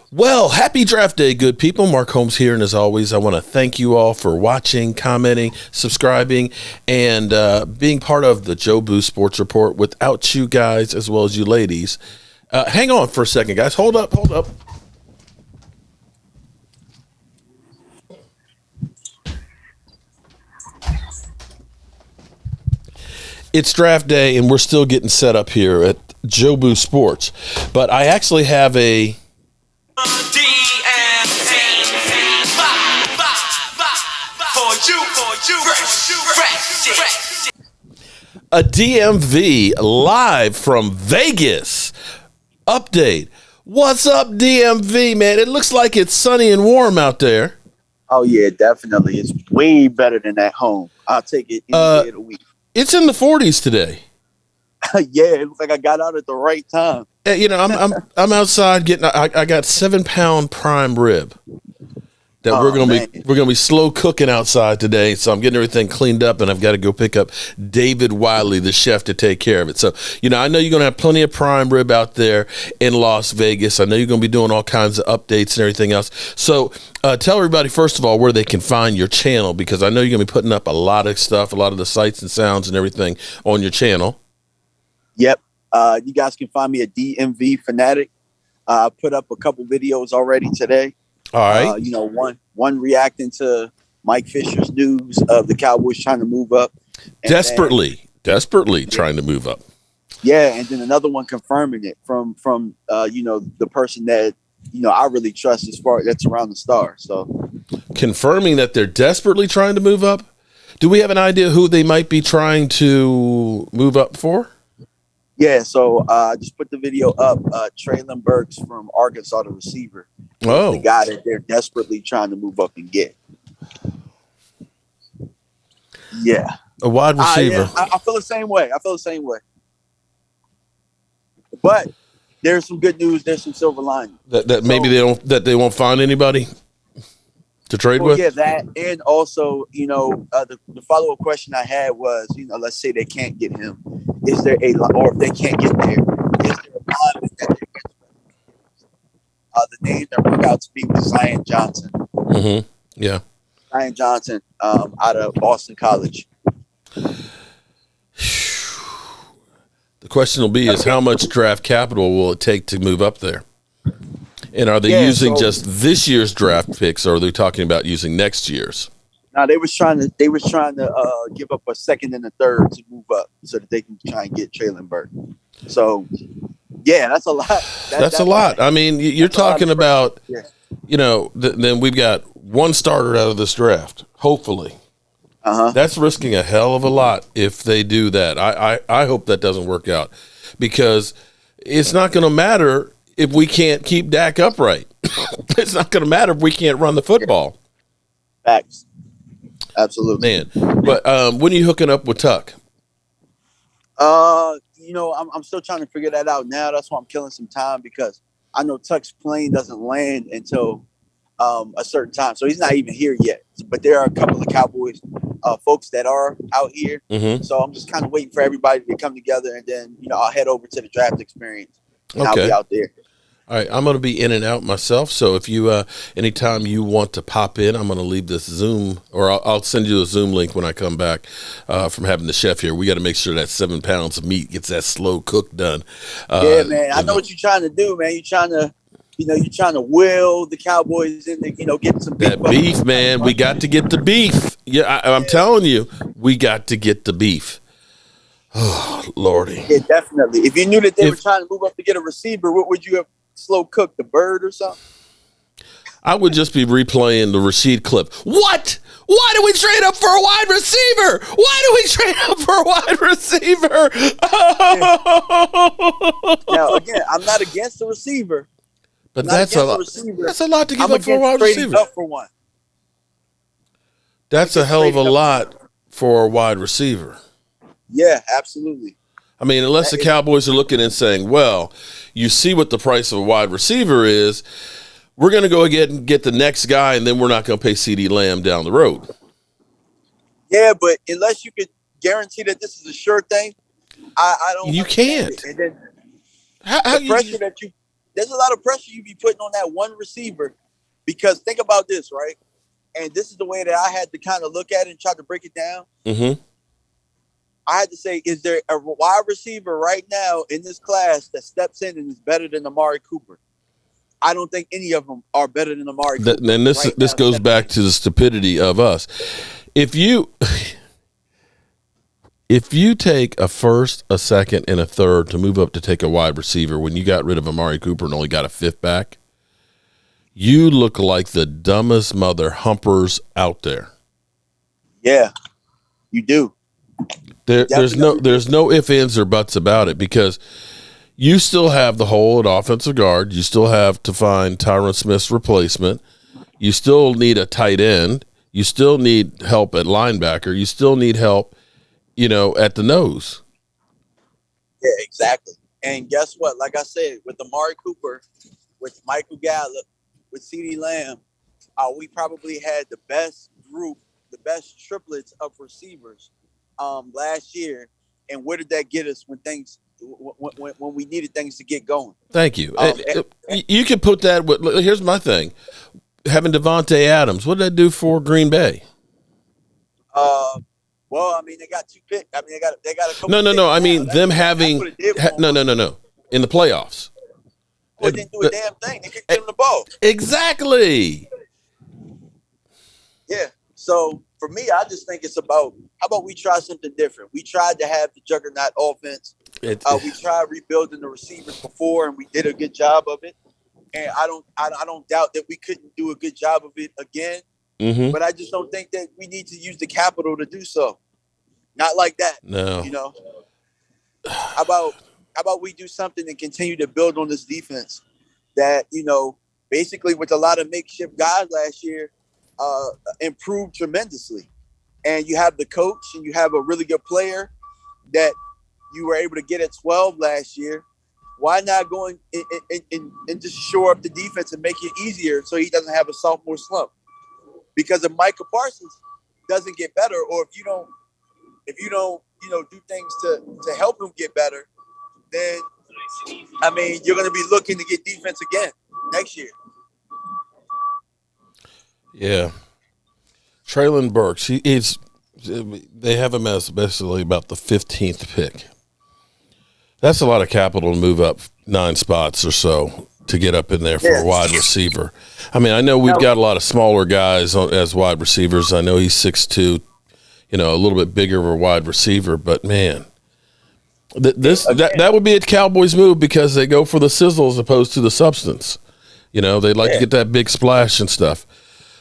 Well, happy draft day, good people. Mark Holmes here. And as always, I want to thank you all for watching, commenting, subscribing, and being part of the Jobu Sports Report. Without you guys, as well as you ladies. Hang on for a second, guys. Hold up. It's draft day, and we're still getting set up here at Jobu Sports. But I actually have a DMV live from Vegas update. What's up, DMV, man? It looks like it's sunny and warm out there. Oh, yeah, definitely. It's way better than at home. I'll take it any day of the week. It's in the 40s today. Yeah, it looks like I got out at the right time. You know, I'm outside getting. I got 7-pound prime rib that we're gonna be slow cooking outside today. So I'm getting everything cleaned up, and I've got to go pick up David Wiley, the chef, to take care of it. So I know you're gonna have plenty of prime rib out there in Las Vegas. I know you're gonna be doing all kinds of updates and everything else. So tell everybody first of all where they can find your channel, because I know you're gonna be putting up a lot of stuff, a lot of the sights and sounds and everything on your channel. Yep. You guys can find me at DMV Fanatic. I put up a couple videos already today. All right. One reacting to Mike Fisher's news of the Cowboys trying to move up. Desperately trying to move up. Yeah, and then another one confirming it from the person that I really trust as far that's around the star. So confirming that they're desperately trying to move up. Do we have an idea who they might be trying to move up for? Yeah, so I just put the video up. Treylon Burks from Arkansas, the receiver. Oh. The guy that they're desperately trying to move up and get. Yeah. A wide receiver. Yeah, I feel the same way. But there's some good news. There's some silver lining. That maybe they won't find anybody to trade with? Yeah, that. And also, the follow-up question I had was, let's say they can't get him. Is there or if they can't get there, is there a line that they're the name that worked out to be was Zion Johnson. Mm-hmm. Yeah. Zion Johnson out of Boston College. The question will be is how much draft capital will it take to move up there? And are they using just this year's draft picks, or are they talking about using next year's? No, they was trying to give up a second and a third to move up so that they can try and get Treylon Burks. So, yeah, that's a lot. That's a lot. I mean, you're talking about, then we've got one starter out of this draft, hopefully. Uh-huh. That's risking a hell of a lot if they do that. I hope that doesn't work out, because it's not going to matter if we can't keep Dak upright. It's not going to matter if we can't run the football. Facts. Absolutely. Man. But when are you hooking up with Tuck? I'm still trying to figure that out now. That's why I'm killing some time, because I know Tuck's plane doesn't land until a certain time. So he's not even here yet. But there are a couple of Cowboys folks that are out here. Mm-hmm. So I'm just kind of waiting for everybody to come together, and then, I'll head over to the draft experience. And I'll be out there. All right, I'm going to be in and out myself, so if you, anytime you want to pop in, I'm going to leave this Zoom, or I'll send you a Zoom link when I come back from having the chef here. We got to make sure that 7 pounds of meat gets that slow cook done. Yeah, man, I know what you're trying to do, man. You're trying to will the Cowboys in, get some beef. That beef, man. We got to get the beef. Yeah, I'm telling you, we got to get the beef. Oh, Lordy. Yeah, definitely. If you knew that they were trying to move up to get a receiver, what would you have? Slow cook the bird or something? I would just be replaying the Rashid clip. What? Why do we trade up for a wide receiver? Why do we trade up for a wide receiver? Now, again, I'm not against the receiver. But that's a lot to give up for a wide receiver. Up for one. That's a hell of a lot for a wide receiver. Yeah, absolutely. I mean, unless the Cowboys are looking and saying, well, you see what the price of a wide receiver is, we're going to go ahead and get the next guy, and then we're not going to pay CeeDee Lamb down the road. Yeah, but unless you could guarantee that this is a sure thing, I don't. You can't. And then how the there's a lot of pressure you be putting on that one receiver, because think about this, right? And this is the way that I had to kind of look at it and try to break it down. Mm-hmm. I had to say, is there a wide receiver right now in this class that steps in and is better than Amari Cooper? I don't think any of them are better than Amari Cooper. And this goes back to the stupidity of us. If you take a first, a second, and a third to move up to take a wide receiver when you got rid of Amari Cooper and only got a fifth back, you look like the dumbest mother humpers out there. Yeah, you do. There's no ifs, ands, or buts about it, because you still have the hole at offensive guard. You still have to find Tyron Smith's replacement. You still need a tight end. You still need help at linebacker. You still need help, at the nose. Yeah, exactly. And guess what? Like I said, with Amari Cooper, with Michael Gallup, with CeeDee Lamb, we probably had the best group, the best triplets of receivers last year. And where did that get us when we needed things to get going? Thank you. You can put that with, here's my thing. Having Devontae Adams, what did that do for Green Bay? Well, I mean, they got 2 picks. I mean, they got a couple. No. I mean, them having no. In the playoffs. Well, they didn't do a damn thing. They kicked him the ball. Exactly. Yeah. So for me, I just think it's about, how about we try something different? We tried to have the juggernaut offense. We tried rebuilding the receivers before, and we did a good job of it. And I don't doubt that we couldn't do a good job of it again. Mm-hmm. But I just don't think that we need to use the capital to do so. Not like that. No. How about we do something and continue to build on this defense that, basically with a lot of makeshift guys last year, improved tremendously. And you have the coach and you have a really good player that you were able to get at 12 last year. Why not go and just shore up the defense and make it easier so he doesn't have a sophomore slump? Because if Micah Parsons doesn't get better, or if you don't, do things to help him get better, then I mean, you're going to be looking to get defense again next year. Yeah, Treylon Burks. They have him as basically about the 15th pick. That's a lot of capital to move up 9 spots or so to get up in there for a wide receiver. I mean, I know we've got a lot of smaller guys as wide receivers. I know he's 6'2", a little bit bigger of a wide receiver, but man, that would be a Cowboys move, because they go for the sizzle as opposed to the substance. They like to get that big splash and stuff.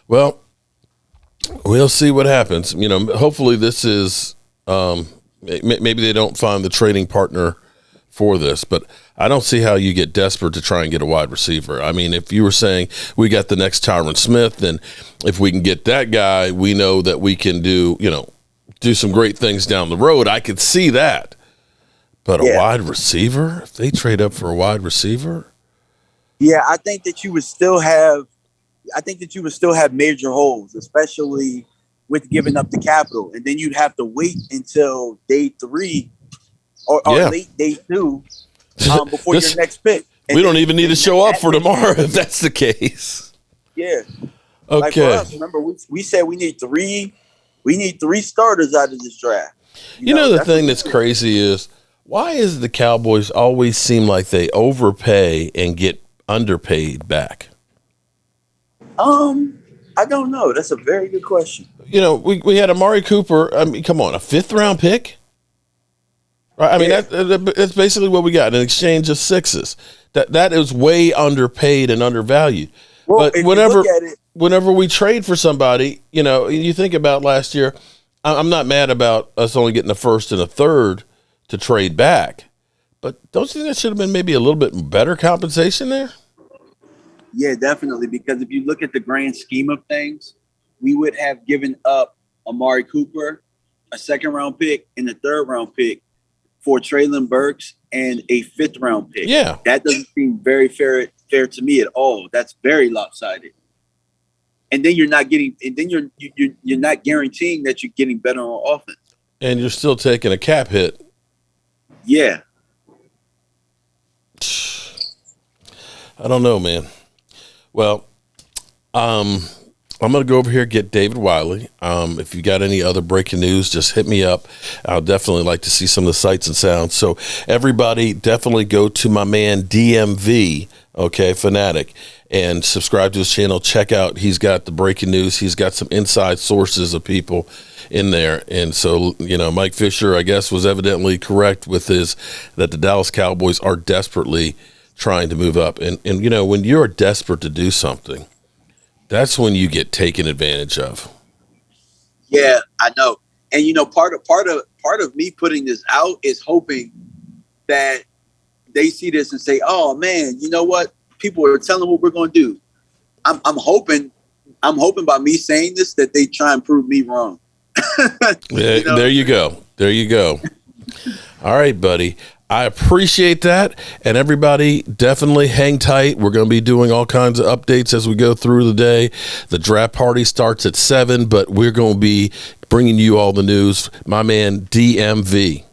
Well, we'll see what happens. Hopefully this is maybe they don't find the trading partner for this, but I don't see how you get desperate to try and get a wide receiver. I mean, if you were saying we got the next Tyron Smith, then if we can get that guy, we know that we can do some great things down the road. I could see that. But a wide receiver, if they trade up for a wide receiver? Yeah, I think that you would still have major holes, especially with giving up the capital. And then you'd have to wait until day 3 or late day 2 before your next pick. And we don't even need to show up for tomorrow if that's the case. Yeah. Okay. Like for us, remember, we said we need 3 starters out of this draft. The thing that's crazy is, why is the Cowboys always seem like they overpay and get underpaid back? I don't know. That's a very good question. We had Amari Cooper. I mean, come on, a 5th-round pick? Right? I mean, that's basically what we got in exchange of 6s. That is way underpaid and undervalued. Well, but whenever we trade for somebody, you think about last year, I'm not mad about us only getting a 1st and a 3rd to trade back. But don't you think that should have been maybe a little bit better compensation there? Yeah, definitely. Because if you look at the grand scheme of things, we would have given up Amari Cooper, a 2nd-round pick, and a 3rd-round pick for Treylon Burks and a 5th-round pick. Yeah, that doesn't seem very fair to me at all. That's very lopsided. And then you're not getting, and then you're not guaranteeing that you're getting better on offense. And you're still taking a cap hit. Yeah. I don't know, man. Well, I'm going to go over here and get David Wiley. If you got any other breaking news, just hit me up. I'll definitely like to see some of the sights and sounds. So everybody definitely go to my man DMV, Fanatic, and subscribe to his channel. Check out, he's got the breaking news. He's got some inside sources of people in there. And so, Mike Fisher, I guess, was evidently correct with that the Dallas Cowboys are desperately trying to move up. And when you're desperate to do something, that's when you get taken advantage of. Yeah, I know. And part of me putting this out is hoping that they see this and say, "Oh man, you know what? People are telling what we're going to do." I'm hoping by me saying this that they try and prove me wrong. Yeah, there you go. There you go. All right, buddy. I appreciate that. And everybody, definitely hang tight. We're going to be doing all kinds of updates as we go through the day. The draft party starts at 7, but we're going to be bringing you all the news. My man, DMV.